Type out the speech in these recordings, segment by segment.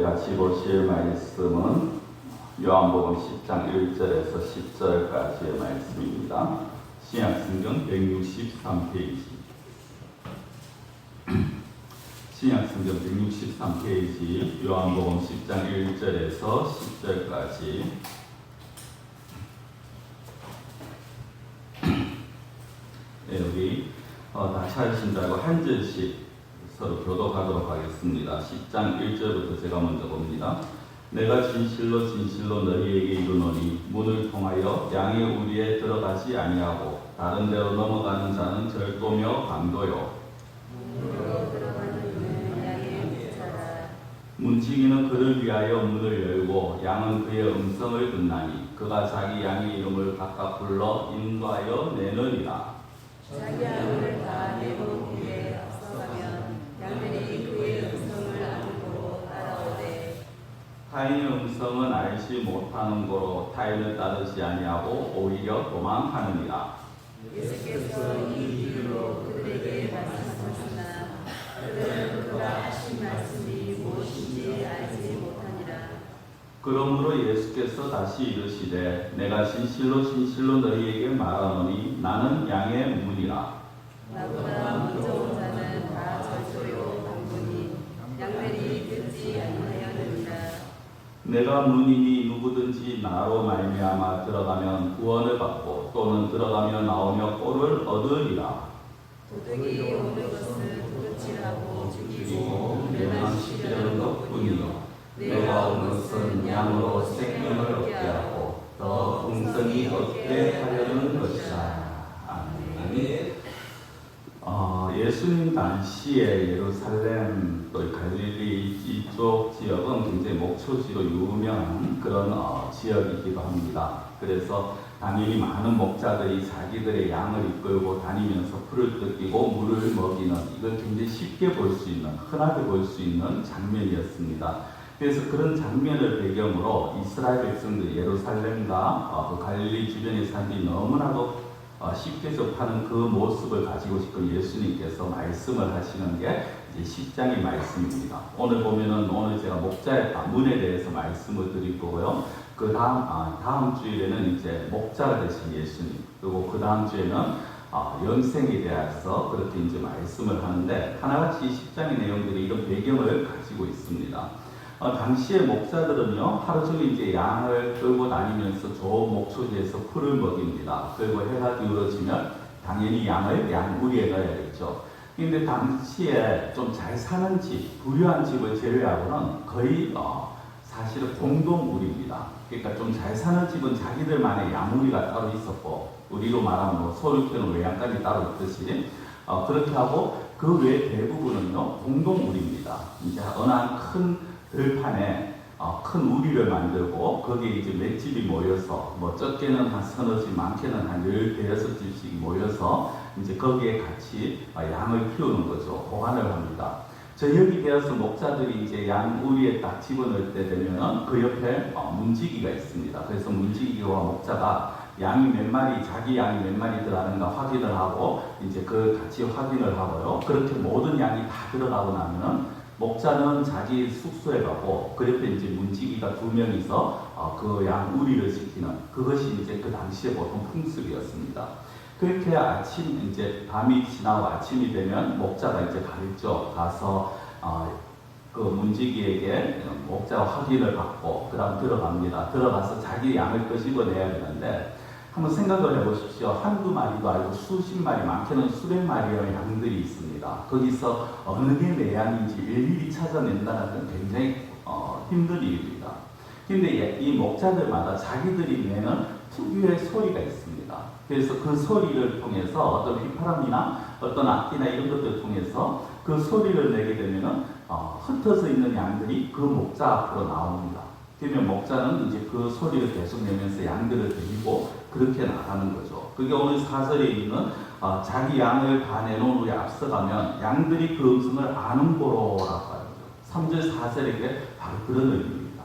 같이 보실 말씀은 요한복음 10장 1절에서 10절까지의 말씀입니다. 신약성경 163페이지. 신약성경 163페이지 요한복음 10장 1절에서 10절까지. 네, 여기 다 찾으신 줄 알고 한 절씩 서로 교독하도록 하겠습니다. 10장 1절부터 제가 먼저 봅니다. 내가 진실로 진실로 너희에게 이르노니 문을 통하여 양의 우리에 들어가지 아니하고 다른 데로 넘어가는 자는 절도며 강도요 문지기는 그를 위하여 문을 열고 양은 그의 음성을 듣나니 그가 자기 양의 이름을 각각 불러 인도하여 내느니라. 자기 양을 다 내고 뒤에 앞서가면 양들이 그의 음성을 알고 따라오되 타인의 음성은 알지 못하는 거로 타인을 따르지 아니하고 오히려 도망하느니라. 예수께서 이 이유로 그들에게 말씀하시나 그들은 그가 하신 말씀이 무엇인지 알지 못하니라. 그러므로 예수께서 다시 이르시되 내가 진실로 진실로 너희에게 말하노니 나는 양의 문이라. 나보다 먼저 온 자는 다 절도요 강도니 양들이 듣지 아니하였느니라. 내가 문이니 누구든지 나로 말미암아 들어가면 구원을 받고 또는 들어가며 나오며 꼴을 얻으리라. 도둑이 오는 것은 도둑질하고 죽이고 멸망시키려는 것뿐이요 내가 온 것은 양으로 생명을 얻게 하고 더 풍성히 얻게 하려는 것이라. 아멘. 예수님 당시에 예루살렘 또 갈릴리 이쪽 지역은 굉장히 목초지로 유명한 그런 지역이기도 합니다. 그래서 당연히 많은 목자들이 자기들의 양을 이끌고 다니면서 풀을 뜯기고 물을 먹이는, 이걸 굉장히 쉽게 볼 수 있는, 흔하게 볼 수 있는 장면이었습니다. 그래서 그런 장면을 배경으로 이스라엘 백성들 예루살렘과 그 갈릴리 주변의 사람들이 너무나도 쉽게 접하는 그 모습을 가지고 지금 예수님께서 말씀을 하시는 게 이제 10장의 말씀입니다. 오늘 보면은 오늘 제가 목자의 문에 대해서 말씀을 드릴 거고요. 그 다음 주일에는 이제 목자가 되신 예수님, 그리고 그 다음 주에는 영생에 대해서 그렇게 이제 말씀을 하는데 하나같이 10장의 내용들이 이런 배경을 가지고 있습니다. 당시의 목자들은요, 하루 종일 이제 양을 끌고 다니면서 좋은 목초지에서 풀을 먹입니다. 그리고 해가 기울어지면 당연히 양을 양우리에 넣어야겠죠. 근데 당시에 좀 잘 사는 집, 부유한 집을 제외하고는 거의 사실은 공동우리입니다. 그러니까 좀 잘 사는 집은 자기들만의 양우리가 따로 있었고, 우리로 말하면 뭐 소를 키우는 외양간이 따로 있듯이 그렇게 하고 그 외 대부분은요 공동우리입니다. 이제 어느 한 큰 들판에 큰 우리를 만들고 거기에 이제 몇 집이 모여서 뭐 적게는 한 서너 집, 많게는 한 10-6집씩 모여서 이제 거기에 같이 양을 키우는 거죠. 보관을 합니다. 저녁이 되어서 목자들이 이제 양 우리에 딱 집어넣을 때 되면은 그 옆에 문지기가 있습니다. 그래서 문지기와 목자가 양이 몇 마리, 자기 양이 몇 마리 들어가는가 확인을 하고 이제 그 같이 확인을 하고요. 그렇게 모든 양이 다 들어가고 나면은 목자는 자기 숙소에 가고 그 옆에 이제 문지기가 2명이서 그 양 우리를 지키는, 그것이 이제 그 당시에 보통 풍습이었습니다. 그렇게 아침 이제 밤이 지나고 아침이 되면 목자가 이제 가겠죠. 가서 그 문지기에게 목자 확인을 받고 그다음 들어갑니다. 들어가서 자기 양을 끄집어내야 되는데 한번 생각을 해보십시오. 한두 마리도 아니고 수십 마리, 많게는 수백 마리의 양들이 있습니다. 거기서 어느 게 내 양인지 일일이 찾아낸다는 건 굉장히 힘든 일입니다. 근데 이 목자들마다 자기들이 내는 특유의 소리가 있습니다. 그래서 그 소리를 통해서 어떤 휘파람이나 어떤 악기나 이런 것들을 통해서 그 소리를 내게 되면은 흩어져 있는 양들이 그 목자 앞으로 나옵니다. 그러면 목자는 이제 그 소리를 계속 내면서 양들을 데리고 그렇게 나가는 거죠. 그게 오늘 4절에 있는 자기 양을 다 내놓은 후에 앞서가면 양들이 그 음성을 아는 거라고 하죠. 3절 4절에 바로 그런 의미입니다.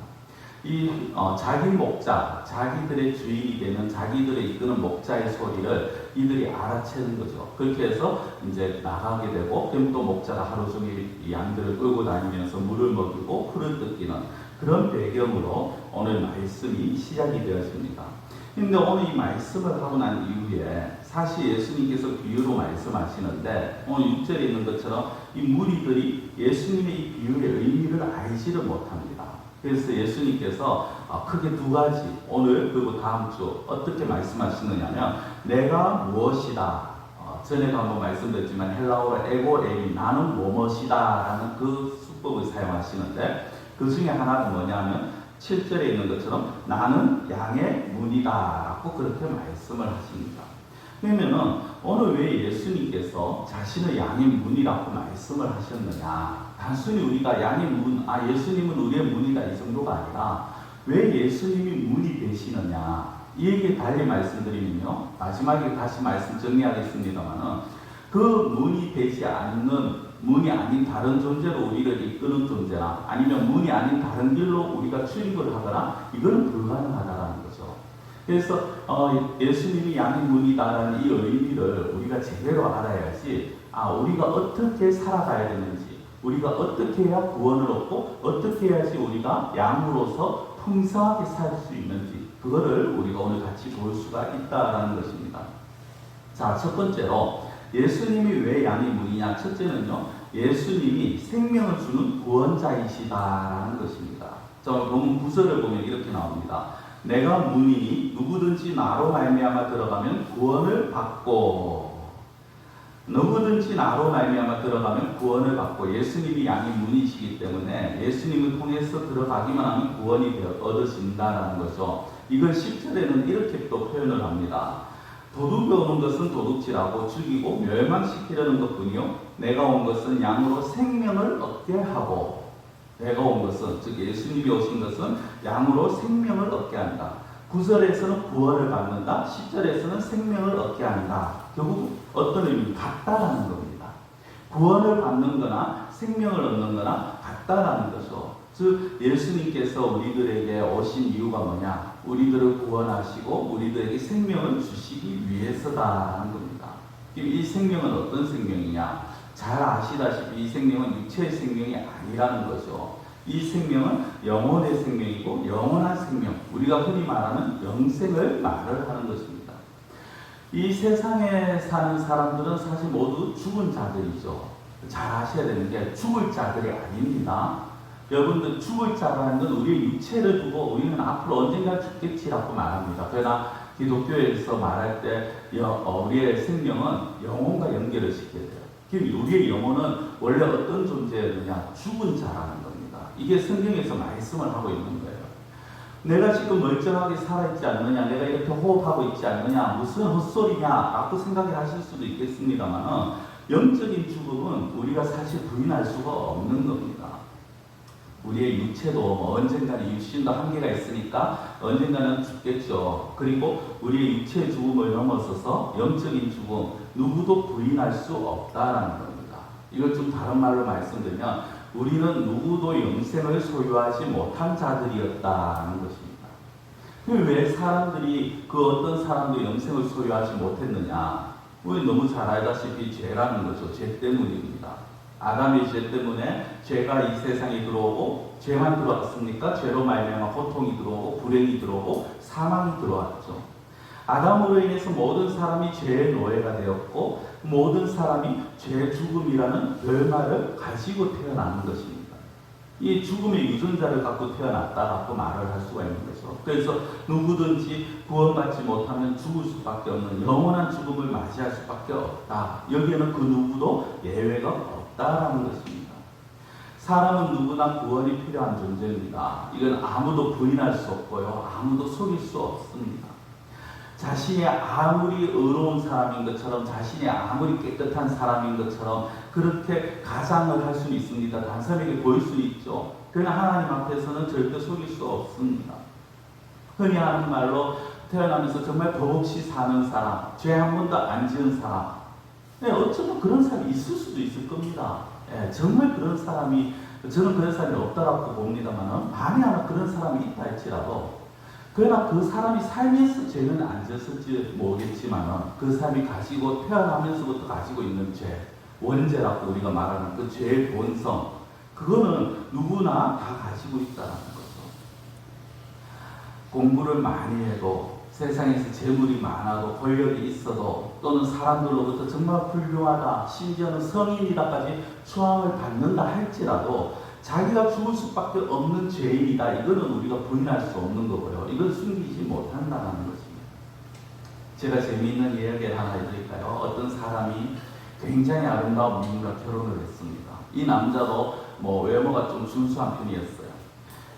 이 자기 목자, 자기들의 주인이 되는 자기들의 이끄는 목자의 소리를 이들이 알아채는 거죠. 그렇게 해서 이제 나가게 되고, 그럼 또 목자가 하루 종일 이 양들을 끌고 다니면서 물을 먹이고 풀을 뜯기는 그런 배경으로 오늘 말씀이 시작이 되었습니다. 근데 오늘 이 말씀을 하고 난 이후에 사실 예수님께서 비유로 말씀하시는데 오늘 6절에 있는 것처럼 이 무리들이 예수님의 이 비유의 의미를 알지를 못합니다. 그래서 예수님께서 크게 두 가지 오늘 그리고 다음 주 어떻게 말씀하시느냐면 내가 무엇이다. 전에도 한번 말씀드렸지만 헬라어로 에고 에미 나는 뭐뭇이다 라는 그 수법을 사용하시는데 그 중에 하나는 뭐냐면 7절에 있는 것처럼 나는 양의 문이다 라고 그렇게 말씀을 하십니다. 그러면은 오늘 왜 예수님께서 자신의 양의 문이라고 말씀을 하셨느냐, 단순히 우리가 양의 문, 예수님은 우리의 문이다 이 정도가 아니라 왜 예수님이 문이 되시느냐 이 얘기 달리 말씀드리면요, 마지막에 다시 말씀 정리하겠습니다만은 그 문이 되지 않는 문이 아닌 다른 존재로 우리를 이끄는 존재나 아니면 문이 아닌 다른 길로 우리가 출입을 하거나 이거는 불가능하다는 거죠. 그래서 예수님이 양의 문이다라는 이 의미를 우리가 제대로 알아야지 우리가 어떻게 살아가야 되는지, 우리가 어떻게 해야 구원을 얻고 어떻게 해야지 우리가 양으로서 풍성하게 살 수 있는지 그거를 우리가 오늘 같이 볼 수가 있다라는 것입니다. 자, 첫 번째로 예수님이 왜 양의 문이냐? 첫째는요, 예수님이 생명을 주는 구원자이시다라는 것입니다. 자, 본문 9절을 보면 이렇게 나옵니다. 내가 문이니 누구든지 나로 말미암아 들어가면 구원을 받고, 누구든지 나로 말미암아 들어가면 구원을 받고, 예수님이 양의 문이시기 때문에 예수님을 통해서 들어가기만 하면 구원이 얻어진다는 거죠. 이걸 10절에는 이렇게 또 표현을 합니다. 도둑이 오는 것은 도둑질하고 죽이고 멸망시키려는 것뿐이요 내가 온 것은 양으로 생명을 얻게 하고, 내가 온 것은 즉 예수님이 오신 것은 양으로 생명을 얻게 한다. 9절에서는 구원을 받는다. 10절에서는 생명을 얻게 한다. 결국 어떤 의미? 같다라는 겁니다. 구원을 받는 거나 생명을 얻는 거나 같다라는 거죠. 즉 예수님께서 우리들에게 오신 이유가 뭐냐? 우리들을 구원하시고 우리들에게 생명을 주시기 위해서다라는 겁니다. 이 생명은 어떤 생명이냐? 잘 아시다시피 이 생명은 육체의 생명이 아니라는 거죠. 이 생명은 영혼의 생명이고 영원한 생명, 우리가 흔히 말하는 영생을 말을 하는 것입니다. 이 세상에 사는 사람들은 사실 모두 죽은 자들이죠. 잘 아셔야 되는 게 죽을 자들이 아닙니다. 여러분들 죽을 자라는 건 우리의 육체를 두고 우리는 앞으로 언젠가 죽겠지라고 말합니다. 그러나 기독교에서 말할 때 우리의 생명은 영혼과 연결을 시켜야 돼요. 우리의 영혼은 원래 어떤 존재였느냐? 죽은 자라는 겁니다. 이게 성경에서 말씀을 하고 있는 거예요. 내가 지금 멀쩡하게 살아있지 않느냐, 내가 이렇게 호흡하고 있지 않느냐, 무슨 헛소리냐 라고 생각을 하실 수도 있겠습니다만 영적인 죽음은 우리가 사실 부인할 수가 없는 겁니다. 우리의 육체도 언젠가는 육신도 한계가 있으니까 언젠가는 죽겠죠. 그리고 우리의 육체의 죽음을 넘어서서 영적인 죽음, 누구도 부인할 수 없다라는 겁니다. 이걸 좀 다른 말로 말씀드리면 우리는 누구도 영생을 소유하지 못한 자들이었다는 것입니다. 왜 사람들이 그 어떤 사람도 영생을 소유하지 못했느냐? 우리 너무 잘 알다시피 죄라는 거죠. 죄 때문입니다. 아담의 죄 때문에 죄가 이 세상에 들어오고, 죄만 들어왔습니까? 죄로 말미암아 고통이 들어오고 불행이 들어오고 사망이 들어왔죠. 아담으로 인해서 모든 사람이 죄의 노예가 되었고 모든 사람이 죄 죽음이라는 결말을 가지고 태어나는 것입니다. 이 죽음의 유전자를 갖고 태어났다라고 말을 할 수가 있는 거죠. 그래서 누구든지 구원받지 못하면 죽을 수밖에 없는 영원한 죽음을 맞이할 수밖에 없다. 여기에는 그 누구도 예외가 없다라는 것입니다. 사람은 누구나 구원이 필요한 존재입니다. 이건 아무도 부인할 수 없고요. 아무도 속일 수 없습니다. 자신이 아무리 의로운 사람인 것처럼, 자신이 아무리 깨끗한 사람인 것처럼 그렇게 가장을 할 수는 있습니다. 다른 사람에게 보일 수 있죠. 그러나 하나님 앞에서는 절대 속일 수 없습니다. 흔히 하는 말로 태어나면서 정말 더없이 사는 사람, 죄 한 번도 안 지은 사람, 어쩌면 그런 사람이 있을 수도 있을 겁니다. 정말 그런 사람이, 저는 그런 사람이 없다라고 봅니다만 만에 하나 그런 사람이 있다 할지라도 그러나 그 사람이 삶에서 죄는 안 졌을지 모르겠지만 그 사람이 가지고 태어나면서부터 가지고 있는 죄, 원죄라고 우리가 말하는 그 죄의 본성, 그거는 누구나 다 가지고 있다는 거죠. 공부를 많이 해도 세상에서 재물이 많아도 권력이 있어도 또는 사람들로부터 정말 훌륭하다, 심지어는 성인이다까지 추앙을 받는다 할지라도 자기가 죽을 수밖에 없는 죄인이다. 이거는 우리가 부인할 수 없는 거고요. 이건 숨기지 못한다는 것입니다. 제가 재미있는 이야기를 하나 해드릴까요? 어떤 사람이 굉장히 아름다운 미인과 결혼을 했습니다. 이 남자도 외모가 좀 준수한 편이었어요.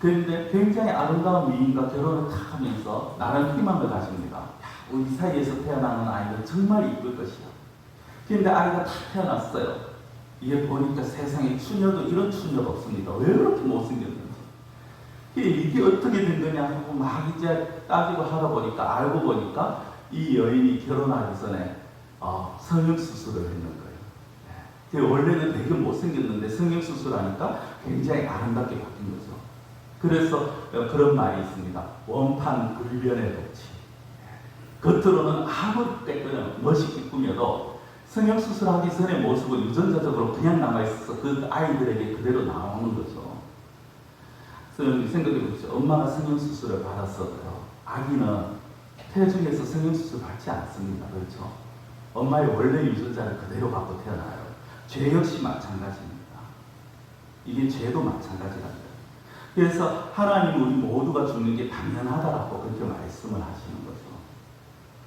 그런데 굉장히 아름다운 미인과 결혼을 탁 하면서 나름 희망을 가집니다. 우리 사이에서 태어나는 아이는 정말 이쁠 것이야. 그런데 아이가 탁 태어났어요. 이게 보니까 세상에 추녀도 이런 추녀가 없습니다. 왜 그렇게 못생겼는지. 이게 어떻게 된 거냐 하고 막 이제 따지고 하다 보니까 알고 보니까 이 여인이 결혼하기 전에 성형수술을 했는 거예요. 원래는 되게 못생겼는데 성형수술하니까 굉장히 아름답게 바뀐 거죠. 그래서 그런 말이 있습니다. 원판 불변의 법칙. 겉으로는 아무리 깨끗하게 멋있게 꾸며도 성형수술하기 전의 모습은 유전자적으로 그냥 남아있어서 그 아이들에게 그대로 나오는 거죠. 그래서 생각해 보십시오. 엄마가 성형수술을 받았어도요. 아기는 태중에서 성형수술 받지 않습니다. 그렇죠? 엄마의 원래 유전자를 그대로 갖고 태어나요. 죄 역시 마찬가지입니다. 이게 죄도 마찬가지랍니다. 그래서 하나님은 우리 모두가 죽는 게 당연하다라고 그렇게 말씀을 하시는 거죠.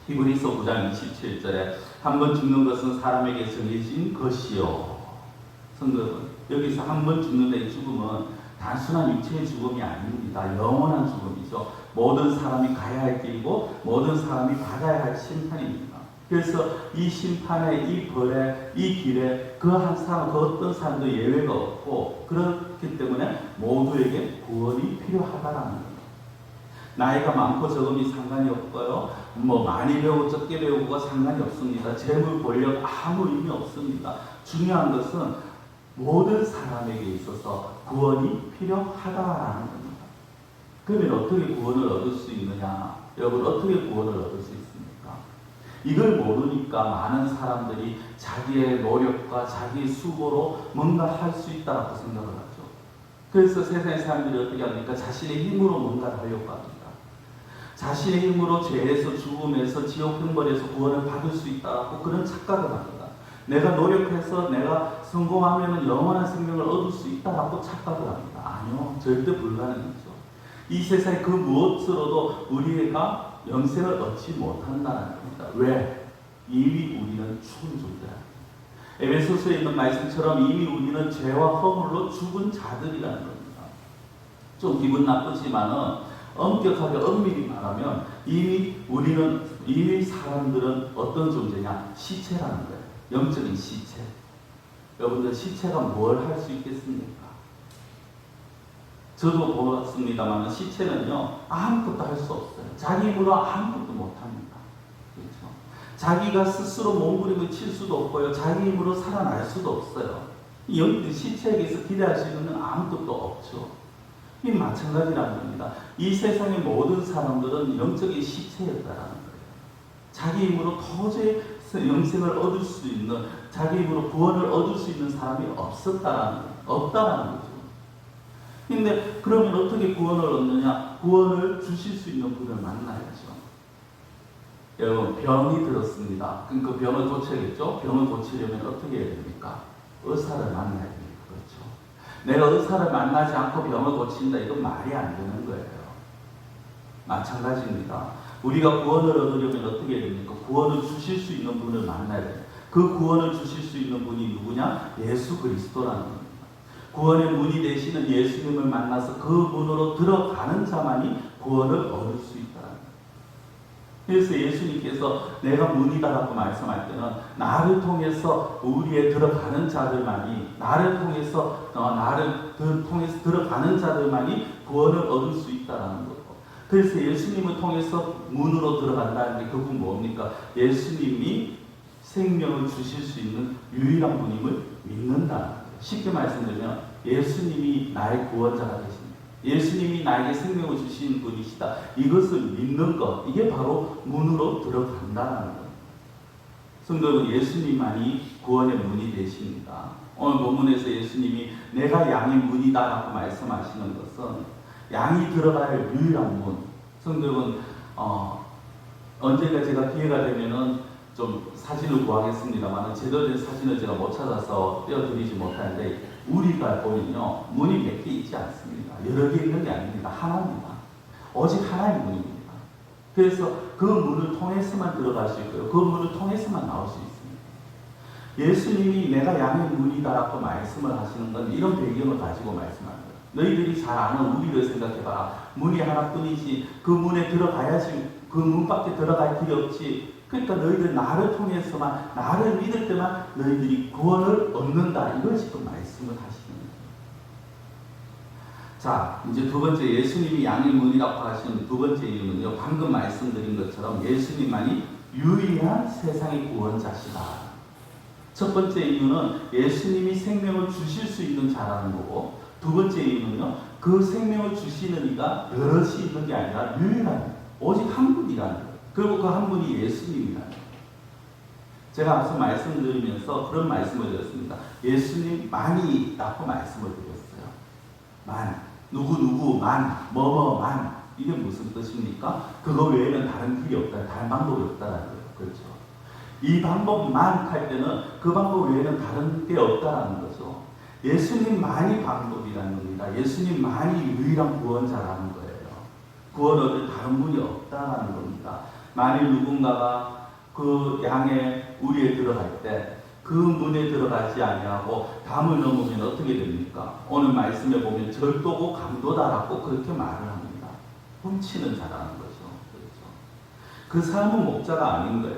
히브리서 9장 27절에 한 번 죽는 것은 사람에게 정해진 것이요. 성도여러분, 여기서 한 번 죽는다의 죽음은 단순한 육체의 죽음이 아닙니다. 영원한 죽음이죠. 모든 사람이 가야 할 길이고 모든 사람이 받아야 할 심판입니다. 그래서 이 심판에, 이 벌에, 이 길에 그 한 사람, 그 어떤 사람도 예외가 없고 그렇기 때문에 모두에게 구원이 필요하다라는 겁니다. 나이가 많고 적음이 상관이 없고요. 많이 배우고 적게 배우고가 상관이 없습니다. 재물, 권력 아무 의미 없습니다. 중요한 것은 모든 사람에게 있어서 구원이 필요하다라는 겁니다. 그러면 어떻게 구원을 얻을 수 있느냐? 여러분, 어떻게 구원을 얻을 수 있습니까? 이걸 모르니까 많은 사람들이 자기의 노력과 자기의 수고로 뭔가 할 수 있다고 생각을 하죠. 그래서 세상의 사람들이 어떻게 합니까? 자신의 힘으로 뭔가를 하려고 합니다. 자신의 힘으로 죄에서 죽음에서 지옥 형벌에서 구원을 받을 수 있다고 그런 착각을 합니다. 내가 노력해서 내가 성공하면 영원한 생명을 얻을 수 있다고 착각을 합니다. 아니요, 절대 불가능이죠. 이 세상의 그 무엇으로도 우리가 영생을 얻지 못한다는 겁니다. 왜? 이미 우리는 죽은 존재입니다. 에베소서에 있는 말씀처럼 이미 우리는 죄와 허물로 죽은 자들이라는 겁니다. 좀 기분 나쁘지만은 엄격하게 엄밀히 말하면 이미 사람들은 어떤 존재냐? 시체라는 거예요. 영적인 시체. 여러분들 시체가 뭘 할 수 있겠습니까? 저도 보았습니다만 시체는요 아무것도 할 수 없어요. 자기 힘으로 아무것도 못합니다. 그렇죠? 자기가 스스로 몸부림을 칠 수도 없고요. 자기 힘으로 살아날 수도 없어요. 이 시체에게서 기대할 수 있는 건 아무것도 없죠. 이 마찬가지라는 겁니다. 이 세상의 모든 사람들은 영적인 시체였다라는 거예요. 자기 힘으로 도저히 영생을 얻을 수 있는, 자기 힘으로 구원을 얻을 수 있는 사람이 없다라는 거죠. 근데 그러면 어떻게 구원을 얻느냐? 구원을 주실 수 있는 분을 만나야죠. 여러분, 병이 들었습니다. 그럼 그 병을 고쳐야겠죠? 병을 고치려면 어떻게 해야 됩니까? 의사를 만나야 됩니다. 그렇죠? 내가 의사를 만나지 않고 병을 고친다, 이건 말이 안 되는 거예요. 마찬가지입니다. 우리가 구원을 얻으려면 어떻게 해야 됩니까? 구원을 주실 수 있는 분을 만나야 돼요. 그 구원을 주실 수 있는 분이 누구냐? 예수 그리스도라는 겁니다. 구원의 문이 되시는 예수님을 만나서 그 문으로 들어가는 자만이 구원을 얻을 수 있다는 거예요. 그래서 예수님께서 내가 문이다라고 말씀할 때는 나를 통해서 우리에 들어가는 자들만이, 나를 통해서 들어가는 자들만이 구원을 얻을 수 있다는 거고. 그래서 예수님을 통해서 문으로 들어간다는 게 결국 뭡니까? 예수님이 생명을 주실 수 있는 유일한 분임을 믿는다는 거예요. 쉽게 말씀드리면 예수님이 나의 구원자가 되십니다. 예수님이 나에게 생명을 주신 분이시다. 이것을 믿는 것, 이게 바로 문으로 들어간다는 것. 성도는 예수님만이 구원의 문이 되십니다. 오늘 본문에서 예수님이 내가 양의 문이다라고 말씀하시는 것은 양이 들어가야 할 유일한 문. 성도는 언젠가 제가 기회가 되면은 좀 사진을 구하겠습니다만 제대로 된 사진을 제가 못 찾아서 떼어드리지 못하는데 우리가 보면요 문이 몇 개 있지 않습니다. 여러 개 있는 게 아닙니다. 하나입니다. 오직 하나의 문입니다. 그래서 그 문을 통해서만 들어갈 수 있고요. 그 문을 통해서만 나올 수 있습니다. 예수님이 내가 양의 문이다라고 말씀을 하시는 건 이런 배경을 가지고 말씀합니다. 너희들이 잘 아는 우리를 생각해봐라. 문이 하나뿐이지 그 문에 들어가야지 그 문 밖에 들어갈 길이 없지. 그러니까 너희들 나를 통해서만 나를 믿을 때만 너희들이 구원을 얻는다. 이걸 지금 말씀을 하시는 거예요. 자, 이제 두 번째 예수님이 양의 문이라고 하시는 두 번째 이유는요. 방금 말씀드린 것처럼 예수님만이 유일한 세상의 구원자시다. 첫 번째 이유는 예수님이 생명을 주실 수 있는 자라는 거고 두 번째 이유는요. 그 생명을 주시는 이가 여럿이 있는 게 아니라 유일한 오직 한 분이라는 거예요. 그리고 그 한 분이 예수님이라는 거예요. 제가 앞서 말씀드리면서 그런 말씀을 드렸습니다. 예수님만이 라고 말씀을 드렸어요. 만, 누구만, 뭐뭐만. 이게 무슨 뜻입니까? 그거 외에는 다른 길이 없다. 다른 방법이 없다라는 거예요. 그렇죠. 이 방법만 할 때는 그 방법 외에는 다른 게 없다라는 거죠. 예수님만이 방법이라는 겁니다. 예수님만이 유일한 구원자라는 거예요. 구원 얻을 다른 분이 없다라는 겁니다. 만일 누군가가 그 양의 우리에 들어갈 때 그 문에 들어가지 아니하고 담을 넘으면 어떻게 됩니까? 오늘 말씀에 보면 절도고 강도다라고 그렇게 말을 합니다. 훔치는 자라는 거죠. 그렇죠? 그 사람은 목자가 아닌 거예요.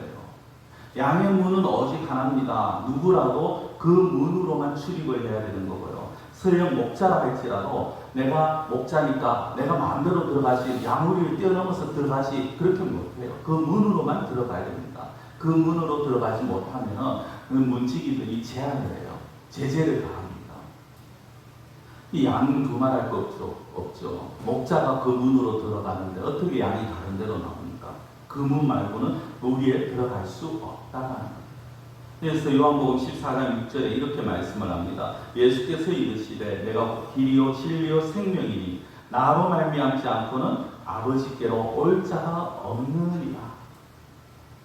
양의 문은 오직 하나입니다. 누구라도 그 문으로만 출입을 해야 되는 거고요. 설령 목자라 할지라도 내가 목자니까 내가 마음대로 들어가지 양우리를 뛰어넘어서 들어가지 그렇게 못해요. 그 문으로만 들어가야 됩니다. 그 문으로 들어가지 못하면 그 문지기들이 제한을 해요. 제재를 가합니다. 이 양은 두말할 거 없죠. 목자가 그 문으로 들어가는데 어떻게 양이 다른 데로 나옵니까? 그 문 말고는 우리에 들어갈 수 없다는 거예요. 그래서 요한복음 14장 6절에 이렇게 말씀을 합니다. 예수께서 이르시되 내가 길이요 진리요 생명이니 나로 말미암지 않고는 아버지께로 올 자가 없느니라.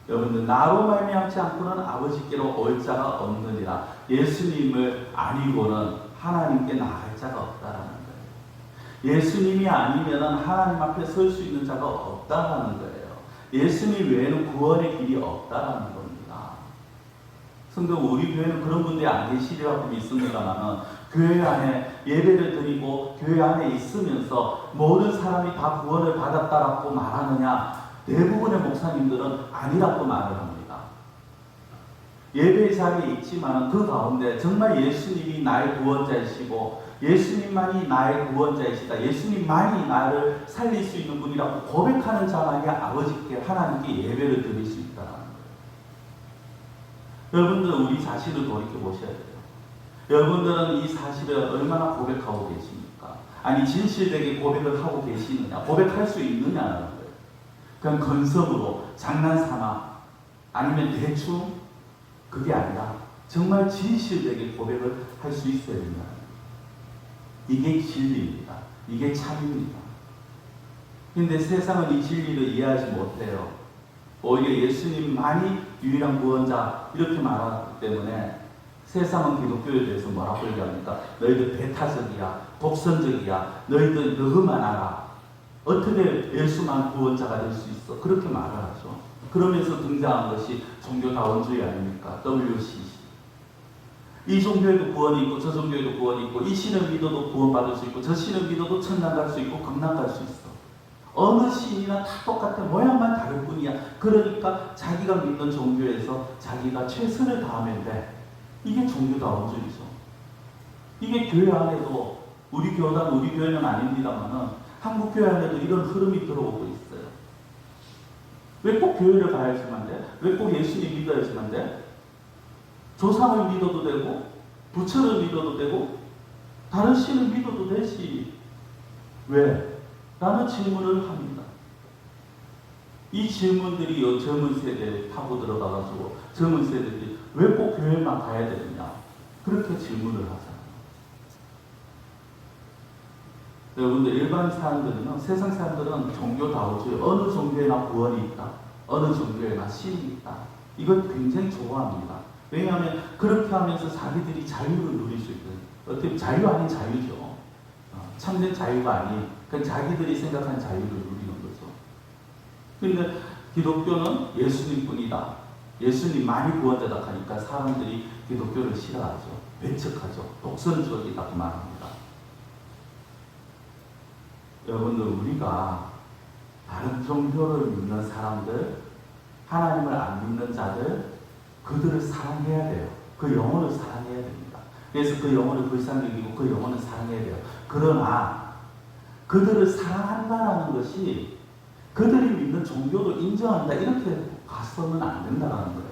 여러분들 나로 말미암지 않고는 아버지께로 올 자가 없느니라. 예수님을 아니고는 하나님께 나갈 자가 없다라는 거예요. 예수님이 아니면은 하나님 앞에 설 수 있는 자가 없다라는 거예요. 예수님 외에는 구원의 길이 없다라는 겁니다. 성도 우리 교회는 그런 분들이 안 계시리라고 믿습니다만은 교회 안에 예배를 드리고 교회 안에 있으면서 모든 사람이 다 구원을 받았다라고 말하느냐? 대부분의 목사님들은 아니라고 말을 합니다. 예배 자리에 있지만 그 가운데 정말 예수님이 나의 구원자이시고 예수님만이 나의 구원자이시다. 예수님만이 나를 살릴 수 있는 분이라고 고백하는 자만이 아버지께 하나님께 예배를 드릴 수 있다는 거예요. 여러분들은 우리 자신을 돌이켜 보셔야 돼요. 여러분들은 이 사실을 얼마나 고백하고 계십니까? 아니 진실되게 고백을 하고 계시느냐? 고백할 수 있느냐는 거예요. 그냥 건성으로 장난삼아 아니면 대충 그게 아니라 정말 진실되게 고백을 할 수 있어야 된다. 이게 진리입니다. 이게 참입니다. 그런데 세상은 이 진리를 이해하지 못해요. 오히려 예수님만이 유일한 구원자 이렇게 말하기 때문에 세상은 기독교에 대해서 뭐라고 얘기합니까? 너희들 배타적이야, 독선적이야, 너희들 너희만 알아. 어떻게 예수만 구원자가 될 수 있어? 그렇게 말을 하죠. 그러면서 등장한 것이 종교다원주의 아닙니까? WCC. 이 종교에도 구원이 있고 저 종교에도 구원이 있고 이 신을 믿어도 구원받을 수 있고 저 신을 믿어도 천당 갈 수 있고 극락 갈 수 있어. 어느 신이나 다 똑같아. 모양만 다를 뿐이야. 그러니까 자기가 믿는 종교에서 자기가 최선을 다하면 돼. 이게 종교다원주의죠. 이게 교회 안에도 우리 교단 우리 교회는 아닙니다만은 한국 교회 안에도 이런 흐름이 들어오고 있어요. 왜 꼭 교회를 가야지만 돼? 왜 꼭 예수님 믿어야지만 돼? 조상을 믿어도 되고 부처를 믿어도 되고 다른 신을 믿어도 되지. 왜? 라는 질문을 합니다. 이 질문들이 요 젊은 세대에 타고 들어가가지고 젊은 세대들이 왜 꼭 교회만 가야 되느냐? 그렇게 질문을 하잖아요. 여러분들 일반 사람들은 세상 사람들은 종교다우주의 어느 종교에나 구원이 있다. 어느 종교에나 신이 있다. 이걸 굉장히 좋아합니다. 왜냐하면 그렇게 하면서 자기들이 자유를 누릴 수 있거든요. 어떻게 자유 아닌 자유죠. 참된 자유가 아닌 그냥 자기들이 생각한 자유를 누리는 거죠. 그런데 기독교는 예수님뿐이다. 예수님만이 구원자다 하니까 사람들이 기독교를 싫어하죠. 배척하죠. 독선적이라고 말합니다. 여러분들 우리가 다른 종교를 믿는 사람들, 하나님을 안 믿는 자들, 그들을 사랑해야 돼요. 그 영혼을 사랑해야 됩니다. 그래서 그 영혼을 불쌍히 여기고 그 영혼을 사랑해야 돼요. 그러나 그들을 사랑한다는 것이 그들이 믿는 종교를 인정한다 이렇게 가서는 안 된다는 거예요.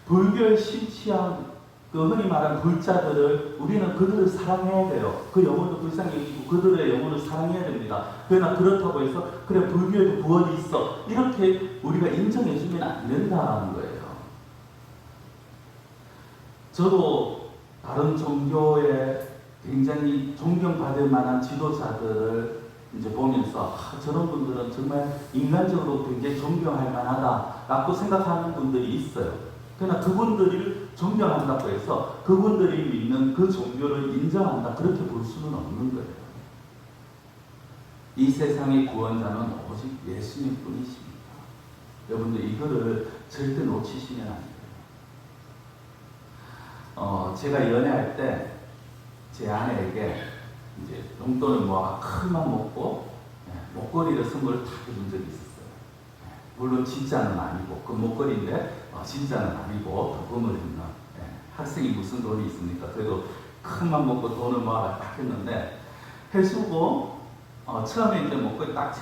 불교의 심취한 그 흔히 말하는 불자들을 우리는 그들을 사랑해야 돼요. 그 영혼도 불쌍히 여기고 그들의 영혼을 사랑해야 됩니다. 그러나 그렇다고 해서 그래 불교에도 구원이 있어 이렇게 우리가 인정해 주면 안 된다는 거예요. 저도 다른 종교에 굉장히 존경받을 만한 지도자들을 이제 보면서 저런 분들은 정말 인간적으로 굉장히 존경할 만하다라고 생각하는 분들이 있어요. 그러나 그분들을 존경한다고 해서 그분들이 믿는 그 종교를 인정한다 그렇게 볼 수는 없는 거예요. 이 세상의 구원자는 오직 예수님 뿐이십니다. 여러분들 이거를 절대 놓치시면 안 돼요. 제가 연애할 때 제 아내에게 이제 용돈을 모아 큰맘 먹고 목걸이를 선물을 다 해준 적이 있었어요. 물론 진짜는 아니고 그 목걸이인데 진짜는 아니고 도금을 했나. 학생이 무슨 돈이 있습니까? 그래도 큰맘 먹고 돈을 모아 딱 했는데 해주고 처음에 이제 목걸이 딱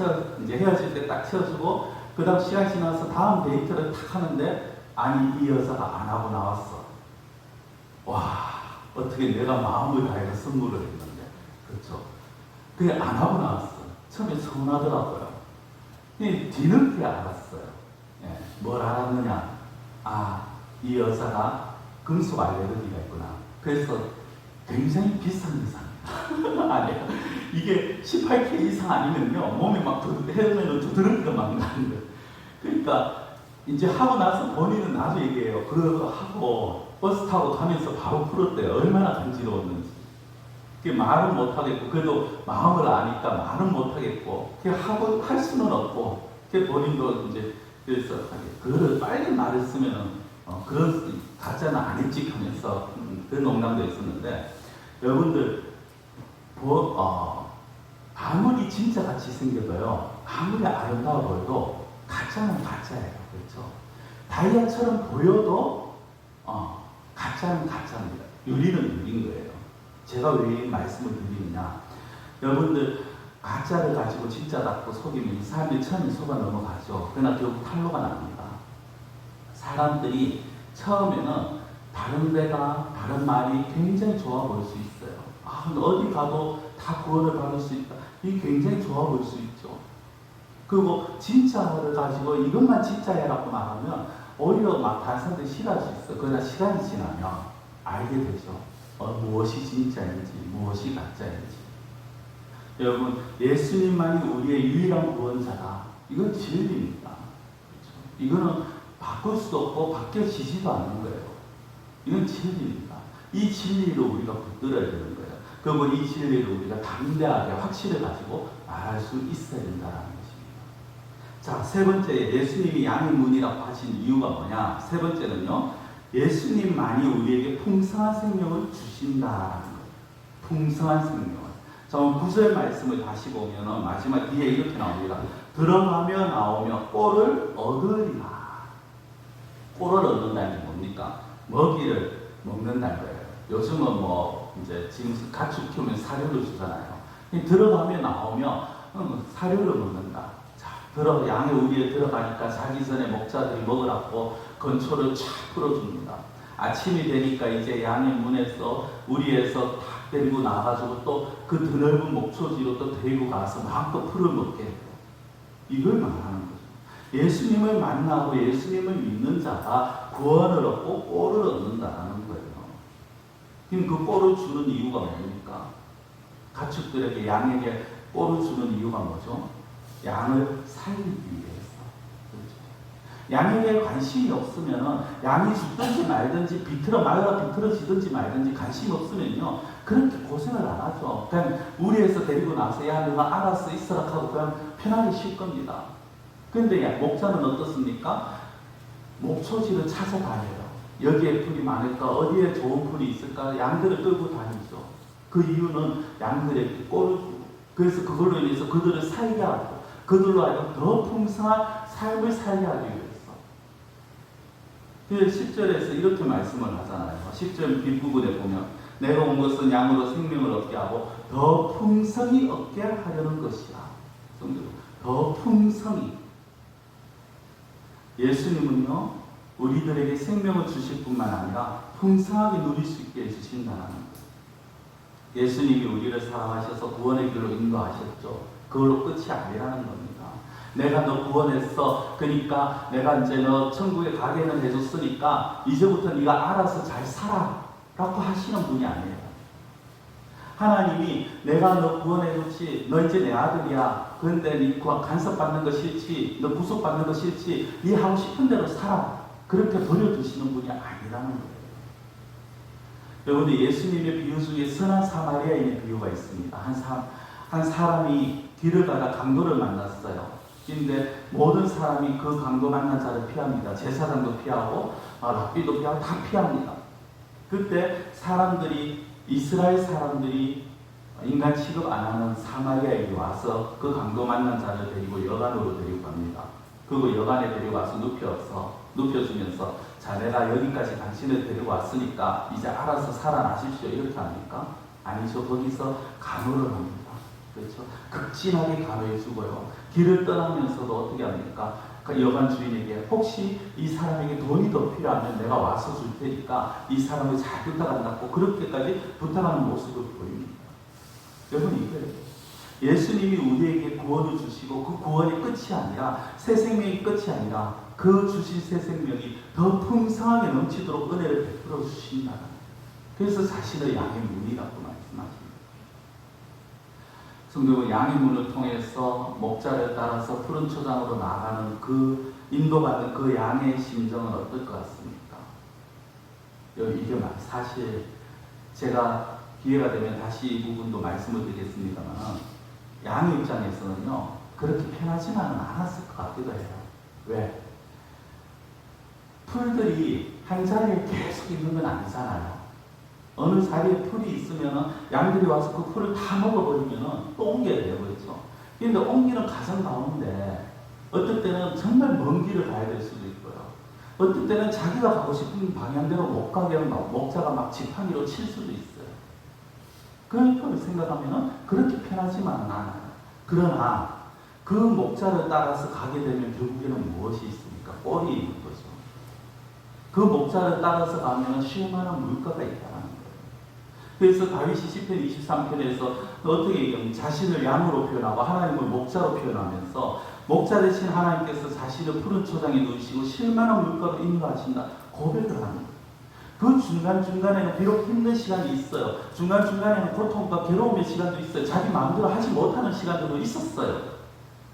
이제 헤어질 때 딱 채워주고 그 다음 시간 지나서 다음 데이트를 탁 하는데 아니 이 여자가 안 하고 나왔어. 와 어떻게 내가 마음을 다해서 선물을 했는데 그렇죠. 그게 안 하고 나왔어. 처음에 서운하더라고요. 뒤늦게 알았어요. 뭘 알았느냐? 이 여자가 금속 알레르기가 있구나. 그래서 굉장히 비싼 여자입니다. 아니에요. 이게 18K 이상 아니면요 몸에 막 헤어면은 두드러기가 막 나는데. 그러니까 이제 하고 나서 본인은 나도 얘기해요. 그거 하고 버스 타고 가면서 바로 풀었대요. 얼마나 간지러웠는지. 그게 말은 못하겠고, 그래도 마음을 아니까 말은 못하겠고, 하고 할 수는 없고, 본인도 이제 그래서 그거를 빨리 말을 쓰면은 그런 가짜는 아니지 하면서 그런 농담도 있었는데 여러분들 아무리 진짜 같이 생겨도요, 아무리 아름다워 보여도 가짜는 가짜예요. 그렇죠? 다이아처럼 보여도 가짜는 가짜입니다. 유리는 유리인 거예요. 제가 왜 이 말씀을 드리느냐. 여러분들 가짜를 가지고 진짜답고 속이면 사람들이 처음에 속아 넘어가죠. 그러나 결국 탄로가 납니다. 사람들이 처음에는 다른 데가 다른 말이 굉장히 좋아 보일 수 있어요. 어디 가도 다 구원을 받을 수 있다. 이게 굉장히 좋아 보일 수 있죠. 그리고 진짜를 가지고 이것만 진짜야라고 말하면 오히려 막 다른 사람들이 싫어할 수 있어요. 그러나 시간이 지나면 알게 되죠. 무엇이 진짜인지 무엇이 가짜인지. 여러분 예수님만이 우리의 유일한 구원자다. 이건 진리입니다. 그렇죠? 이거는 바꿀 수도 없고 바뀌어지지도 않는 거예요. 이건 진리입니다. 이 진리를 우리가 붙들어야 되는 거예요. 그리고 이 진리를 우리가 담대하게 확신을 가지고 말할 수 있어야 된다는 것입니다. 자, 세 번째 예수님이 양의 문이라고 하신 이유가 뭐냐? 세 번째는요. 예수님만이 우리에게 풍성한 생명을 주신다라는 거예요. 풍성한 생명을. 자, 9절 말씀을 다시 보면 마지막 뒤에 이렇게 나옵니다. 들어가며 나오며 꼴을 얻으리라. 꼴을 얻는다는 게 뭡니까? 먹이를 먹는다는 거예요. 요즘은 이제 지금 가축 키우면 사료를 주잖아요. 들어가며 나오며 사료를 먹는다. 자, 양의 우리에 들어가니까 자기 전에 목자들이 먹으라고 건초를 쫙 풀어줍니다. 아침이 되니까 이제 양의 문에서 우리에서 탁 데리고 나가지고 또 그 드넓은 목초지로 또 데리고 가서 마음껏 풀을 먹게 해요. 이걸 말하는 거죠. 예수님을 만나고 예수님을 믿는 자가 구원을 얻고 꼴을 얻는다는 거예요. 그럼 그 꼴을 주는 이유가 뭡니까? 가축들에게 양에게 꼴을 주는 이유가 뭐죠? 양을 살리기 위해서. 그렇죠? 양에게 관심이 없으면 양이 죽든지 말든지 비틀어지든지 말든지 관심이 없으면요 그렇게 고생을 안 하죠. 그냥 우리에서 데리고 나서 야 너가 알아서 있으라 하고 그냥 편하게 쉴 겁니다. 그런데 목자는 어떻습니까? 목초지를 찾아다녀요. 여기에 풀이 많을까? 어디에 좋은 풀이 있을까? 양들을 끌고 다니죠. 그 이유는 양들에게 꼴을 주고 그래서 그걸로 인해서 그들을 살게 하고 그들로 하여금 더 풍성한 삶을 살게 하기 위해서. 그래서 10절에서 이렇게 말씀을 하잖아요. 10절 뒷부분에 보면 내가 온 것은 양으로 생명을 얻게 하고 더 풍성히 얻게 하려는 것이야. 더 풍성히. 예수님은요 우리들에게 생명을 주실 뿐만 아니라 풍성하게 누릴 수 있게 해주신다는 거예요. 예수님이 우리를 사랑하셔서 구원의 길로 인도하셨죠. 그걸로 끝이 아니라는 겁니다. 내가 너 구원했어. 그러니까 내가 이제 너 천국에 가게는 해줬으니까 이제부터 네가 알아서 잘 살아 라고 하시는 분이 아니에요. 하나님이 내가 너 구원해줬지. 너 이제 내 아들이야. 그런데 네 간섭받는 거 싫지. 너 구속받는 거 싫지. 네 하고 싶은 대로 살아. 그렇게 버려두시는 분이 아니라는 거예요. 여러분들 예수님의 비유 중에 선한 사마리아인의 비유가 있습니다. 한 사람이 길을 가다 강도를 만났어요. 근데 모든 사람이 그 강도 만난 자를 피합니다. 제사장도 피하고 랍비도 피하고 다 피합니다. 그때 이스라엘 사람들이 인간 취급 안 하는 사마리아에게 와서 그 강도 만난 자를 데리고 여관으로 데리고 갑니다. 그리고 여관에 데리고 와서 눕혀주면서 자 내가 여기까지 당신을 데리고 왔으니까 이제 알아서 살아나십시오 이렇게 합니까? 아니죠. 거기서 간호를 합니다. 그렇죠? 극진하게 간호해 주고요. 길을 떠나면서도 어떻게 합니까? 그 여관 주인에게 혹시 이 사람에게 돈이 더 필요하면 내가 와서 줄 테니까 이 사람을 잘 부탁한다고 그렇게까지 부탁하는 모습을 보입니다. 여러분 이거예요. 예수님이 우리에게 구원을 주시고 그 구원이 끝이 아니라 새 생명이 끝이 아니라 그 주신 새 생명이 더 풍성하게 넘치도록 은혜를 베풀어 주신다. 그래서 자신의 양의 문이라고 말씀하십니다. 성경은 양의 문을 통해서 목자를 따라서 푸른 초장으로 나아가는 그 인도받는 그 양의 심정은 어떨 것 같습니까? 이게 사실 제가 기회가 되면 다시 이 부분도 말씀을 드리겠습니다만 양의 입장에서는요 그렇게 편하지만은 않았을 것 같기도 해요. 왜? 풀들이 한 자리에 계속 있는 건 아니잖아요. 어느 자리에 풀이 있으면 양들이 와서 그 풀을 다 먹어버리면 또 옮겨야 돼요. 그렇죠? 그런데 옮기는 과정 가운데 어떨 때는 정말 먼 길을 가야 될 수도 있고요. 어떨 때는 자기가 가고 싶은 방향대로 못 가게 하면 목자가 막 지팡이로 칠 수도 있어요. 그런 걸 생각하면 그렇게 편하지만은 않아요. 그러나 그 목자를 따라서 가게 되면 결국에는 무엇이 있습니까? 꼴이 있는 거죠. 그 목자를 따라서 가면 쉴만한 물가가 있다는 거예요. 그래서 다윗이 시편 23편에서 어떻게 얘기하면 자신을 양으로 표현하고 하나님을 목자로 표현하면서 목자 대신 하나님께서 자신을 푸른 초장에 누이시고 쉴만한 물가로 인도하신다 고백을 하는 거예요. 그 중간중간에는 비록 힘든 시간이 있어요. 중간중간에는 고통과 괴로움의 시간도 있어요. 자기 마음대로 하지 못하는 시간들도 있었어요.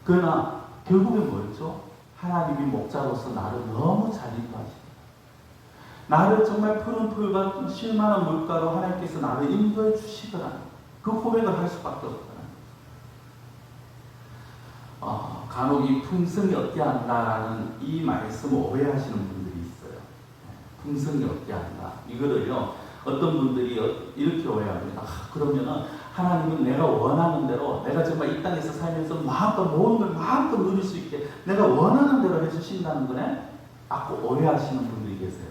그러나 결국엔 뭐였죠? 하나님이 목자로서 나를 너무 잘 인도하십니다. 나를 정말 푸른 풀과 쉴만한 물가로 하나님께서 나를 인도해 주시더라. 그 고백을 할 수밖에 없더라. 간혹 이 풍성이 얻게 한다라는 이 말씀을 오해하시는 분들이 있어요. 풍성이 얻게 한다. 이거를요, 어떤 분들이 이렇게 오해합니다. 그러면은 하나님은 내가 원하는 대로, 내가 정말 이 땅에서 살면서 마음껏 모든 걸 마음껏 누릴 수 있게 내가 원하는 대로 해주신다는 거네? 오해하시는 분들이 계세요.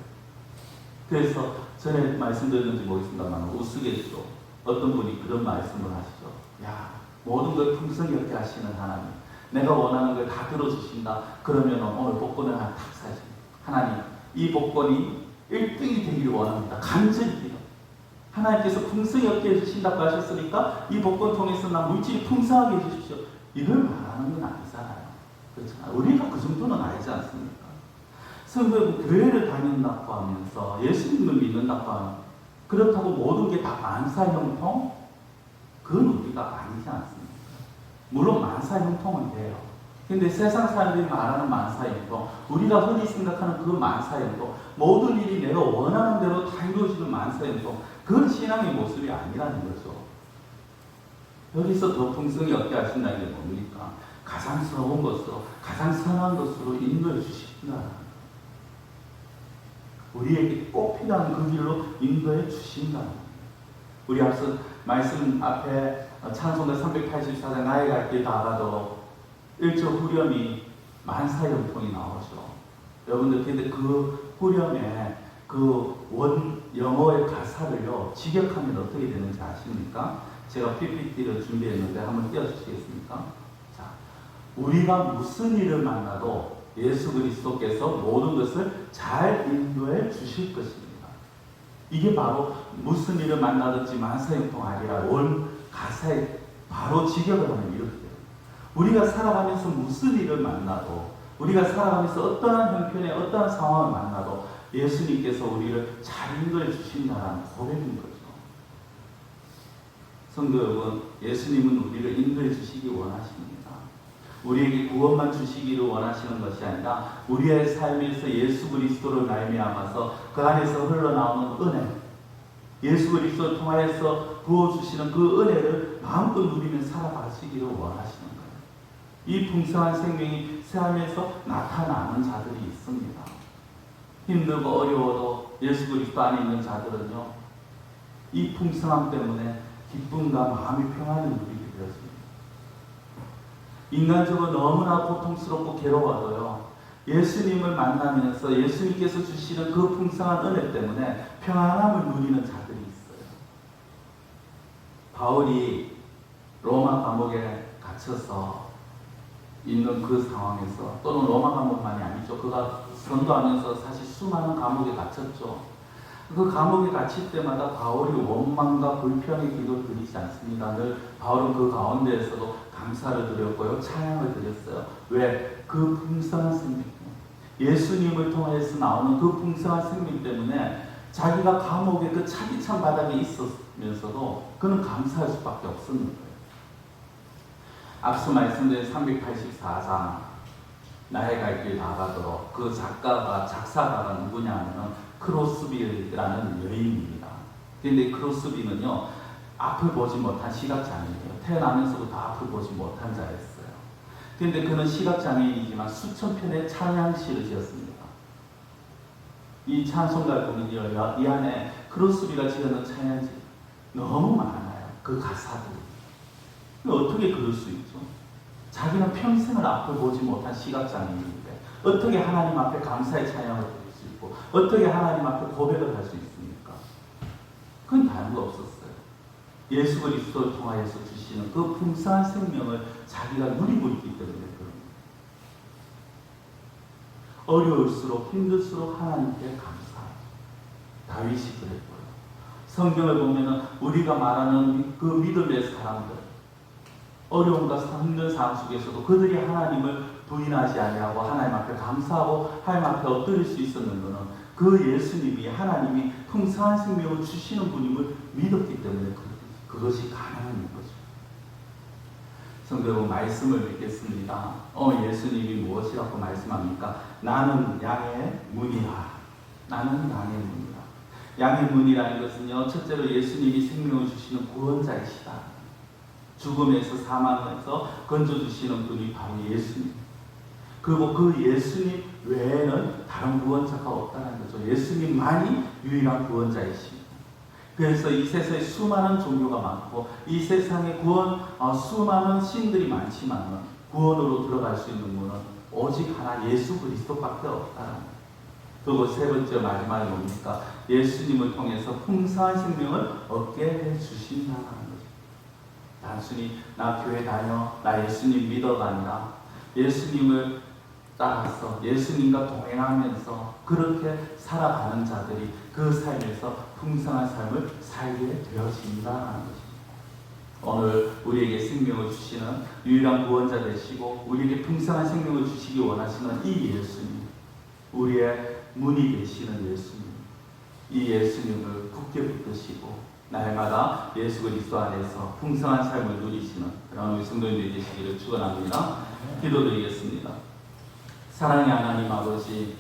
그래서 전에 말씀드렸는지 모르겠습니다만 우스갯소리로 어떤 분이 그런 말씀을 하시죠. 야, 모든 걸 풍성히 얻게 하시는 하나님, 내가 원하는 걸 다 들어주신다. 그러면 오늘 복권을 하나 탁 사지. 하나님, 이 복권이 1등이 되기를 원합니다. 간절히요. 하나님께서 풍성히 얻게 해주신다고 하셨으니까 이 복권 통해서 나 물질이 풍성하게 해주십시오. 이걸 말하는 건 아니잖아요. 그렇잖아요. 우리가 그 정도는 아니지 않습니까? 성도 교회를 다닌다고 하면서 예수님을 믿는다고 하면 그렇다고 모든 게 다 만사형통? 그건 우리가 아니지 않습니까? 물론 만사형통은 돼요. 근데 세상 사람들이 말하는 만사형통, 우리가 흔히 생각하는 그 만사형통, 모든 일이 내가 원하는 대로 다 이루어지는 만사형통, 그건 신앙의 모습이 아니라는 거죠. 여기서 더 풍성히 얻게 하신다는 게 뭡니까? 가장 좋은 것으로, 가장 선한 것으로 인도해 주십니다. 우리에게 꼭 필요한 그 길로 인도해 주신다. 우리 앞서 말씀 앞에 찬송가 384장 나의 갈 길 다 가도록 1조 후렴이 만사형통이 나오죠. 여러분들 근데 그 후렴에 그 원 영어의 가사를요 직역하면 어떻게 되는지 아십니까? 제가 PPT를 준비했는데 한번 띄워주시겠습니까? 자, 우리가 무슨 일을 만나도 예수 그리스도께서 모든 것을 잘 인도해 주실 것입니다. 이게 바로 무슨 일을 만나든지 만사형통 아니라 원 가사에 바로 직역을 하면 이렇게 돼요. 우리가 살아가면서 무슨 일을 만나도, 우리가 살아가면서 어떠한 형편에 어떠한 상황을 만나도 예수님께서 우리를 잘 인도해 주신다는 고백인 거죠. 성도 여러분, 예수님은 우리를 인도해 주시기 원하십니다. 우리에게 구원만 주시기를 원하시는 것이 아니라 우리의 삶에서 예수 그리스도를 말미암아서 그 안에서 흘러나오는 은혜, 예수 그리스도를 통하여서 부어주시는 그 은혜를 마음껏 누리며 살아가시기를 원하시는 거예요. 이 풍성한 생명이 삶에서 나타나는 자들이 있습니다. 힘들고 어려워도 예수 그리스도 안에 있는 자들은요, 이 풍성함 때문에 기쁨과 마음의 평안을 누리게 되었습니다. 인간적으로 너무나 고통스럽고 괴로워도요, 예수님을 만나면서 예수님께서 주시는 그 풍성한 은혜 때문에 평안함을 누리는 자들이 있어요. 바울이 로마 감옥에 갇혀서 있는 그 상황에서, 또는 로마 감옥만이 아니죠. 그가 전도하면서 사실 수많은 감옥에 갇혔죠. 그 감옥에 갇힐 때마다 바울이 원망과 불평의 기도를 드리지 않습니다. 늘 바울은 그 가운데에서도 감사를 드렸고요, 찬양을 드렸어요. 왜? 그 풍성한 생명, 예수님을 통해서 나오는 그 풍성한 생명 때문에 자기가 감옥의 그 차디찬 바닥에 있었면서도 그는 감사할 수밖에 없었는 거예요. 앞서 말씀드린 384장 나의 갈 길 다 가도록 그 작사가가 누구냐 하면 크로스비라는 여인입니다. 그런데 크로스비는요, 앞을 보지 못한 시각장애인이에요. 태어나면서부터 앞을 보지 못한 자였어요. 그런데 그는 시각장애인이지만 수천 편의 찬양시를 지었습니다. 이 찬송가를 보면요, 이 안에 크로스비가 지어놓은 찬양시 너무 많아요. 그 가사들이. 어떻게 그럴 수 있죠? 자기는 평생을 앞을 보지 못한 시각장애인인데 어떻게 하나님 앞에 감사의 찬양을 드릴 수 있고 어떻게 하나님 앞에 고백을 할 수 있습니까? 그건 다른 거 없었어요. 예수 그리스도를 통하여서 주시는 그 풍성한 생명을 자기가 누리고 있기 때문에 그런 거예요. 어려울수록 힘들수록 하나님께 감사하죠. 다윗이 그랬고요. 성경을 보면 우리가 말하는 그 믿음의 사람들, 어려움과 힘든 상황 속에서도 그들이 하나님을 부인하지 아니하고 하나님 앞에 감사하고 하나님 앞에 엎드릴 수 있었는 것은 그 예수님이, 하나님이 풍성한 생명을 주시는 분임을 믿었기 때문에 그것이 가능한 거죠. 성도 여러분, 말씀을 믿겠습니다. 예수님이 무엇이라고 말씀합니까? 나는 양의 문이라. 나는 양의 문이라. 양의 문이라는 것은요, 첫째로 예수님이 생명을 주시는 구원자이시다. 죽음에서 사망에서 건져주시는 분이 바로 예수님. 그리고 그 예수님 외에는 다른 구원자가 없다는 거죠. 예수님만이 유일한 구원자이십니다. 그래서 이 세상에 수많은 종교가 많고 이 세상에 수많은 신들이 많지만 구원으로 들어갈 수 있는 분은 오직 하나 예수 그리스도밖에 없다는 거예요. 그리고 세 번째 마지막에 뭡니까? 예수님을 통해서 풍성한 생명을 얻게 해주신다는 거죠. 단순히 나 교회 다녀, 나 예수님 믿어가 아니라 예수님을 따라서 예수님과 동행하면서 그렇게 살아가는 자들이 그 삶에서 풍성한 삶을 살게 되어진다 하는 것입니다. 오늘 우리에게 생명을 주시는 유일한 구원자 되시고 우리에게 풍성한 생명을 주시기 원하시는 이 예수님, 우리의 문이 되시는 예수님, 이 예수님을 굳게 붙드시고 날마다 예수 그리스도 안에서 풍성한 삶을 누리시는 그런 우리 성도님들이 되시기를 축원합니다. 기도드리겠습니다. 사랑의 하나님 아버지,